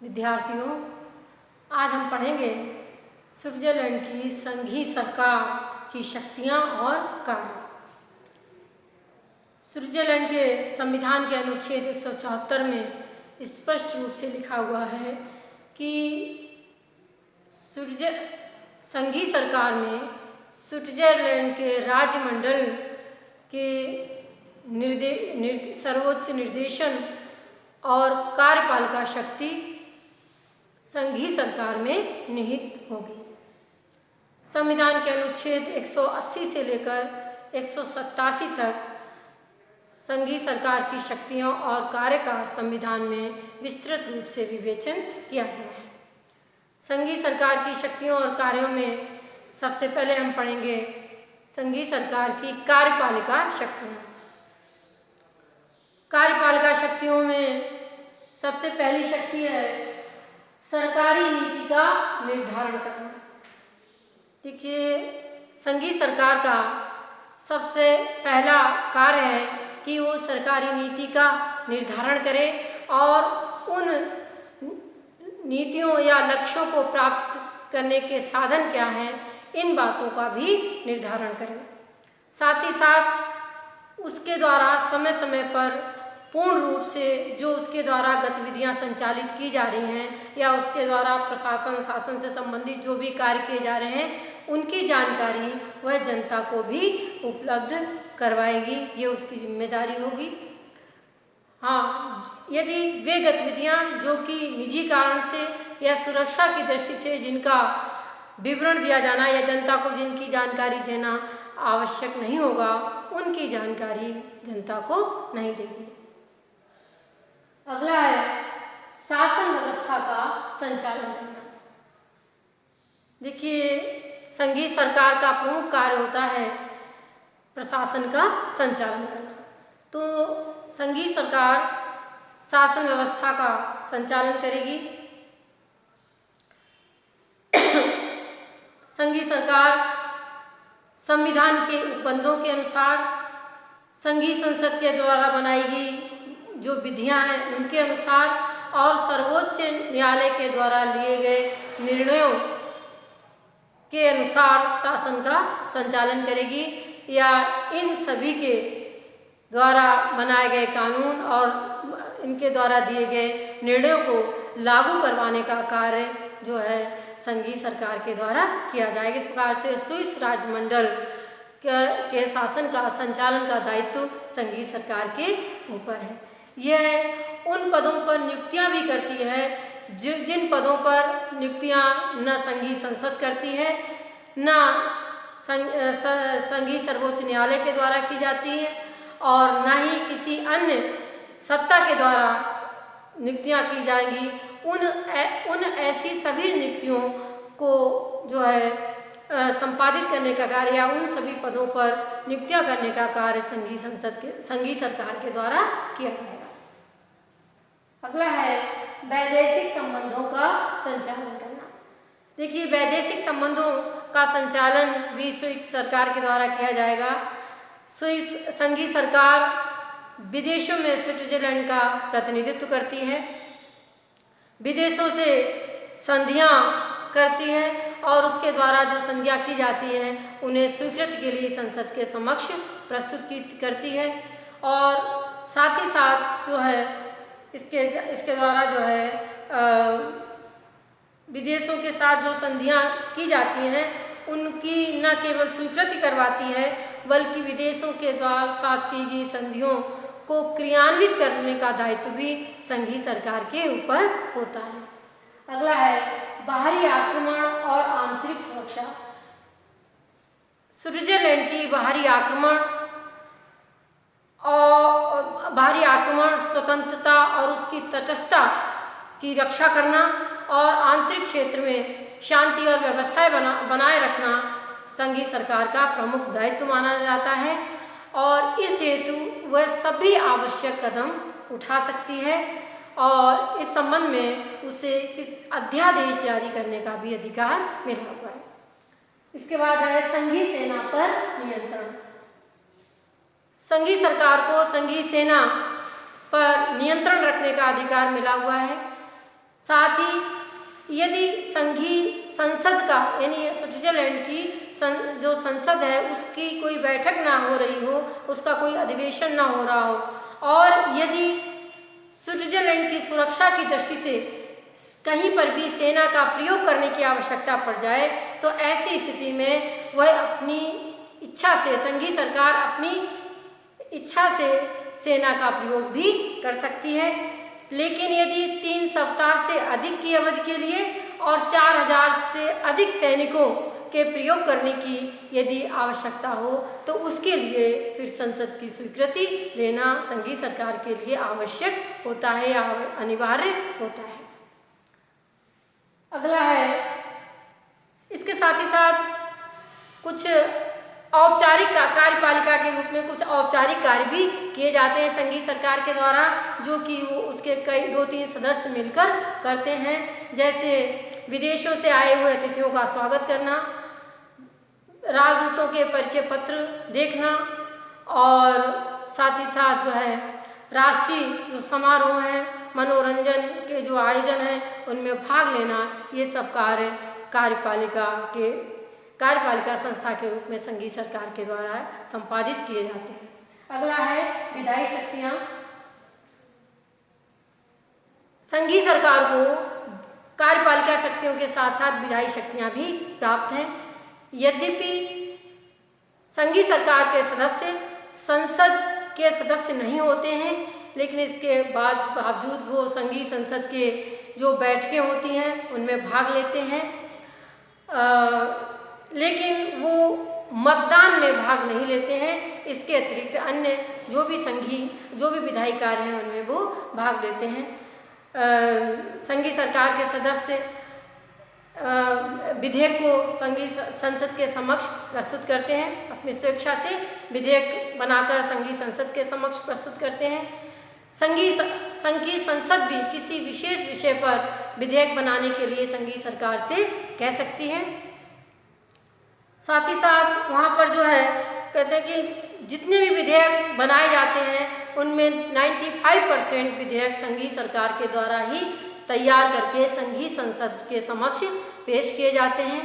विद्यार्थियों, आज हम पढ़ेंगे स्विट्जरलैंड की संघीय सरकार की शक्तियाँ और कार्य। स्विट्जरलैंड के संविधान के अनुच्छेद 174 में स्पष्ट रूप से लिखा हुआ है कि संघीय सरकार में स्विट्जरलैंड के राज्यमंडल के सर्वोच्च निर्देशन और कार्यपालिका शक्ति संघीय सरकार में निहित होगी। संविधान के अनुच्छेद 180 से लेकर 187 तक संघीय सरकार की शक्तियों और कार्य का संविधान में विस्तृत रूप से विवेचन किया गया है। संघीय सरकार की शक्तियों और कार्यों में सबसे पहले हम पढ़ेंगे संघीय सरकार की कार्यपालिका शक्तियाँ। कार्यपालिका शक्तियों में सबसे पहली शक्ति है सरकारी नीति का निर्धारण करना। देखिए, संघीय सरकार का सबसे पहला कार्य है कि वो सरकारी नीति का निर्धारण करे और उन नीतियों या लक्ष्यों को प्राप्त करने के साधन क्या हैं, इन बातों का भी निर्धारण करें। साथ ही साथ उसके द्वारा समय समय पर पूर्ण रूप से जो उसके द्वारा गतिविधियां संचालित की जा रही हैं या उसके द्वारा प्रशासन शासन से संबंधित जो भी कार्य किए जा रहे हैं उनकी जानकारी वह जनता को भी उपलब्ध करवाएगी, ये उसकी जिम्मेदारी होगी। हाँ, यदि वे गतिविधियां जो कि निजी कारण से या सुरक्षा की दृष्टि से जिनका विवरण दिया जाना या जनता को जिनकी जानकारी देना आवश्यक नहीं होगा, उनकी जानकारी जनता को नहीं देगी। अगला है शासन व्यवस्था का संचालन करना। देखिए, संघीय सरकार का प्रमुख कार्य होता है प्रशासन का संचालन करना। तो संघीय सरकार शासन व्यवस्था का संचालन करेगी। संघीय सरकार संविधान के उपबंधों के अनुसार संघीय संसद के द्वारा बनाएगी जो विधियां हैं उनके अनुसार और सर्वोच्च न्यायालय के द्वारा लिए गए निर्णयों के अनुसार शासन का संचालन करेगी या इन सभी के द्वारा बनाए गए कानून और इनके द्वारा दिए गए निर्णयों को लागू करवाने का कार्य जो है संघीय सरकार के द्वारा किया जाएगा। इस प्रकार से स्विस राज्यमंडल के शासन का संचालन का दायित्व संघीय सरकार के ऊपर है। यह उन पदों पर नियुक्तियां भी करती है जिन पदों पर नियुक्तियां न संघीय संसद करती है न संघीय सर्वोच्च न्यायालय के द्वारा की जाती है और न ही किसी अन्य सत्ता के द्वारा नियुक्तियां की जाएंगी। उन ऐसी सभी नियुक्तियों को जो है संपादित करने का कार्य या उन सभी पदों पर नियुक्तियां करने का कार्य संघीय सरकार के द्वारा किया जाएगा। अगला है वैदेशिक संबंधों का संचालन करना। देखिए, वैदेशिक संबंधों का संचालन भी स्विस सरकार के द्वारा किया जाएगा। स्विस संघीय सरकार विदेशों में स्विट्जरलैंड का प्रतिनिधित्व करती है, विदेशों से संधियां करती है और उसके द्वारा जो संधियां की जाती हैं उन्हें स्वीकृति के लिए संसद के समक्ष प्रस्तुत करती है और साथ ही साथ जो है इसके द्वारा जो है विदेशों के साथ जो संधियां की जाती हैं उनकी न केवल स्वीकृति करवाती है बल्कि विदेशों के द्वारा साथ की गई संधियों को क्रियान्वित करने का दायित्व भी संघीय सरकार के ऊपर होता है। अगला है बाहरी आक्रमण और आंतरिक सुरक्षा। स्विट्जरलैंड की बाहरी आक्रमण स्वतंत्रता और उसकी तटस्थता की रक्षा करना और आंतरिक क्षेत्र में शांति और व्यवस्थाएं बनाए रखना संघीय सरकार का प्रमुख दायित्व माना जाता है और इस हेतु वह सभी आवश्यक कदम उठा सकती है और इस संबंध में उसे इस अध्यादेश जारी करने का भी अधिकार मिला हुआ है। इसके बाद है संघीय सेना पर नियंत्रण। संघीय सरकार को संघीय सेना पर नियंत्रण रखने का अधिकार मिला हुआ है। साथ ही यदि संघीय संसद का यानी स्विट्जरलैंड की जो संसद है उसकी कोई बैठक ना हो रही हो, उसका कोई अधिवेशन ना हो रहा हो, और यदि स्विट्जरलैंड की सुरक्षा की दृष्टि से कहीं पर भी सेना का प्रयोग करने की आवश्यकता पड़ जाए तो ऐसी स्थिति में वह अपनी इच्छा से, संघीय सरकार अपनी इच्छा से सेना का प्रयोग भी कर सकती है। लेकिन यदि 3 सप्ताह से अधिक की अवधि के लिए और 4000 से अधिक सैनिकों के प्रयोग करने की यदि आवश्यकता हो तो उसके लिए फिर संसद की स्वीकृति लेना संघीय सरकार के लिए आवश्यक होता है या अनिवार्य होता है। अगला है, इसके साथ ही साथ कुछ औपचारिक कार्यपालिका के रूप में कुछ औपचारिक कार्य भी किए जाते हैं संघीय सरकार के द्वारा, जो कि वो उसके कई 2-3 सदस्य मिलकर करते हैं। जैसे विदेशों से आए हुए अतिथियों का स्वागत करना, राजदूतों के परिचय पत्र देखना, और साथ ही साथ जो है राष्ट्रीय जो समारोह हैं, मनोरंजन के जो आयोजन हैं उनमें भाग लेना, ये सब कार्य कार्यपालिका संस्था के रूप में संघीय सरकार के द्वारा संपादित किए जाते हैं। अगला है विधायी शक्तियाँ। संघीय सरकार को कार्यपालिका शक्तियों के साथ साथ विधायी शक्तियाँ भी प्राप्त हैं। यद्यपि संघीय सरकार के सदस्य संसद के सदस्य नहीं होते हैं, लेकिन इसके बावजूद वो संघीय संसद के जो बैठकें होती हैं उनमें भाग लेते हैं, लेकिन वो मतदान में भाग नहीं लेते हैं। इसके अतिरिक्त अन्य जो भी विधायी कार्य हैं उनमें वो भाग लेते हैं। संघीय सरकार के सदस्य विधेयक को संघीय संसद के समक्ष प्रस्तुत करते हैं, अपनी स्वेच्छा से विधेयक बनाकर संघीय संसद के समक्ष प्रस्तुत करते हैं। संघीय संसद भी किसी विशेष विषय पर विधेयक बनाने के लिए संघीय सरकार से कह सकती है। साथ ही साथ वहाँ पर जो है कहते हैं कि जितने भी विधेयक बनाए जाते हैं उनमें 95% विधेयक संघीय सरकार के द्वारा ही तैयार करके संघीय संसद के समक्ष पेश किए जाते हैं।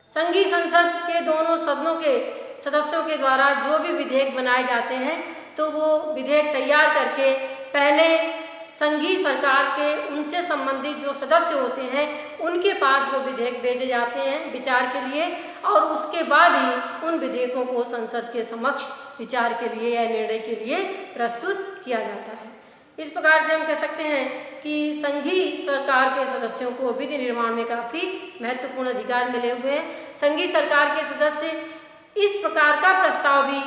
संघीय संसद के दोनों सदनों के सदस्यों के द्वारा जो भी विधेयक बनाए जाते हैं तो वो विधेयक तैयार करके पहले संघीय सरकार के उनसे संबंधित जो सदस्य होते हैं उनके पास वो विधेयक भेजे जाते हैं विचार के लिए, और उसके बाद ही उन विधेयकों को संसद के समक्ष विचार के लिए या निर्णय के लिए प्रस्तुत किया जाता है। इस प्रकार से हम कह सकते हैं कि संघीय सरकार के सदस्यों को विधि निर्माण में काफ़ी महत्वपूर्ण अधिकार मिले हुए हैं। संघीय सरकार के सदस्य इस प्रकार का प्रस्ताव भी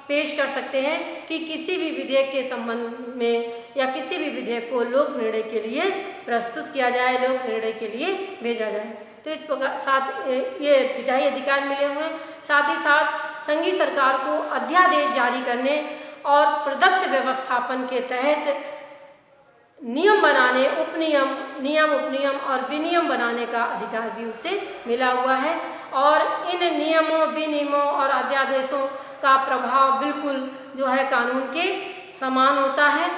पेश कर सकते हैं कि किसी भी विधेयक के संबंध में या किसी भी विधेयक को लोक निर्णय के लिए प्रस्तुत किया जाए, लोक निर्णय के लिए भेजा जाए। तो इस प्रकार साथ ये विधायी अधिकार मिले हुए हैं। साथ ही साथ संघीय सरकार को अध्यादेश जारी करने और प्रदत्त व्यवस्थापन के तहत नियम बनाने, उपनियम और विनियम बनाने का अधिकार भी उसे मिला हुआ है, और इन नियमों, विनियमों और अध्यादेशों का प्रभाव बिल्कुल जो है कानून के समान होता है।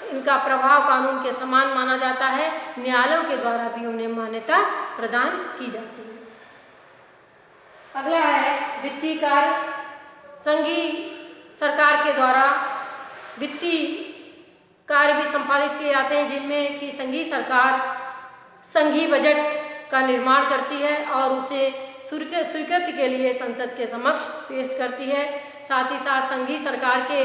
इनका प्रभाव कानून के समान माना जाता है। न्यायालयों के द्वारा भी उन्हें मान्यता प्रदान की जाती है। अगला है वित्तीय कार्य। संघीय सरकार के द्वारा वित्तीय कार्य भी संपादित किए जाते हैं, जिनमें कि संघीय सरकार संघीय बजट का निर्माण करती है और उसे स्वीकृति के लिए संसद के समक्ष पेश करती है। साथ ही साथ संघीय सरकार के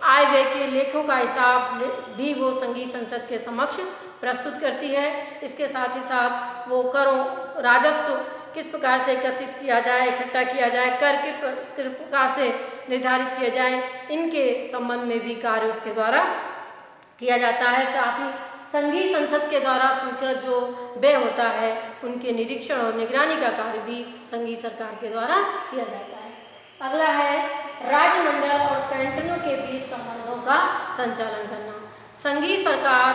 आय व्यय के लेखों का हिसाब भी वो संघीय संसद के समक्ष प्रस्तुत करती है। इसके साथ ही साथ वो करों, राजस्व किस प्रकार से एकत्रित किया जाए, इकट्ठा किया जाए, कर किस प्रकार से निर्धारित किया जाए, इनके संबंध में भी कार्य उसके द्वारा किया जाता है। साथ ही संघीय संसद के द्वारा स्वीकृत जो व्यय होता है उनके निरीक्षण और निगरानी का कार्य भी संघीय सरकार के द्वारा किया जाता है। अगला है राज्यमंडल और कैंटनों के बीच संबंधों का संचालन करना। संघीय सरकार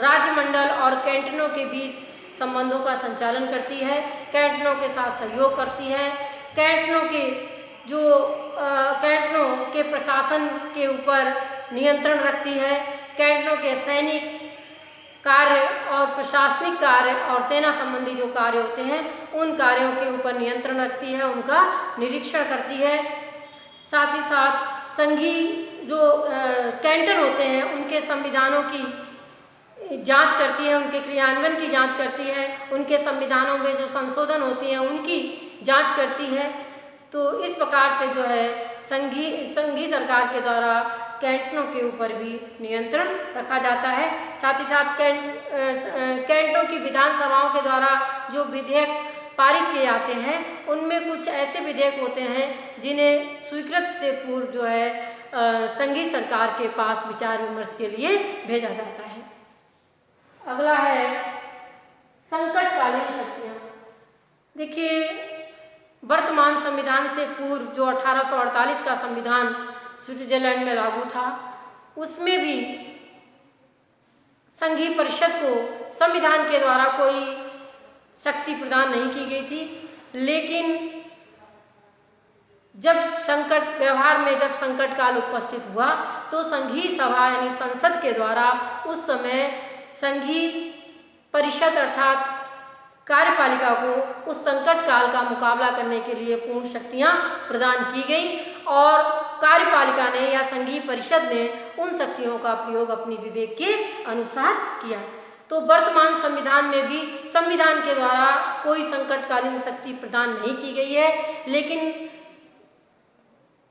राज्यमंडल और कैंटनों के बीच संबंधों का संचालन करती है, कैंटनों के साथ सहयोग करती है, कैंटनों के प्रशासन के ऊपर नियंत्रण रखती है, कैंटनों के सैनिक कार्य और प्रशासनिक कार्य और सेना संबंधी जो कार्य होते हैं उन कार्यों के ऊपर नियंत्रण रखती है, उनका निरीक्षण करती है। साथ ही साथ संघीय जो कैंटन होते हैं उनके संविधानों की जांच करती है, उनके क्रियान्वयन की जांच करती है, उनके संविधानों में जो संशोधन होती हैं उनकी जांच करती है। तो इस प्रकार से जो है संघीय सरकार के द्वारा कैंटनों के ऊपर भी नियंत्रण रखा जाता है। साथ ही साथ कैंटों की विधानसभाओं के द्वारा जो विधेयक पारित किए जाते हैं उनमें कुछ ऐसे विधेयक होते हैं जिन्हें स्वीकृत से पूर्व जो है संघीय सरकार के पास विचार विमर्श के लिए भेजा जाता है। अगला है संकटकालीन शक्तियाँ। देखिए, वर्तमान संविधान से पूर्व जो 1848 का संविधान स्विट्जरलैंड में लागू था, उसमें भी संघीय परिषद को संविधान के द्वारा कोई शक्ति प्रदान नहीं की गई थी। लेकिन जब व्यवहार में जब संकट काल उपस्थित हुआ तो संघीय सभा यानी संसद के द्वारा उस समय संघीय परिषद अर्थात कार्यपालिका को उस संकट काल का मुकाबला करने के लिए पूर्ण शक्तियां प्रदान की गई और कार्यपालिका ने या संघीय परिषद ने उन शक्तियों का प्रयोग अपनी विवेक के अनुसार किया। तो वर्तमान संविधान में भी संविधान के द्वारा कोई संकटकालीन शक्ति प्रदान नहीं की गई है, लेकिन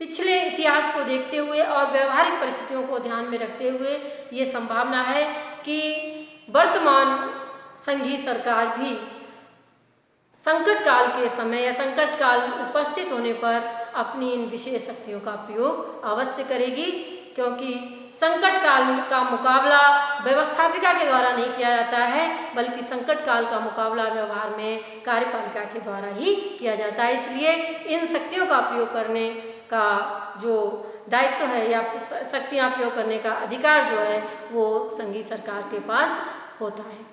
पिछले इतिहास को देखते हुए और व्यवहारिक परिस्थितियों को ध्यान में रखते हुए ये संभावना है कि वर्तमान संघीय सरकार भी संकट काल के समय या संकट काल उपस्थित होने पर अपनी इन विशेष शक्तियों का प्रयोग अवश्य करेगी, क्योंकि संकट काल का मुकाबला व्यवस्थापिका के द्वारा नहीं किया जाता है बल्कि संकट काल का मुकाबला व्यवहार में कार्यपालिका के द्वारा ही किया जाता है। इसलिए इन शक्तियों का प्रयोग करने का जो दायित्व है या शक्तियाँ प्रयोग करने का अधिकार जो है वो संघीय सरकार के पास होता है।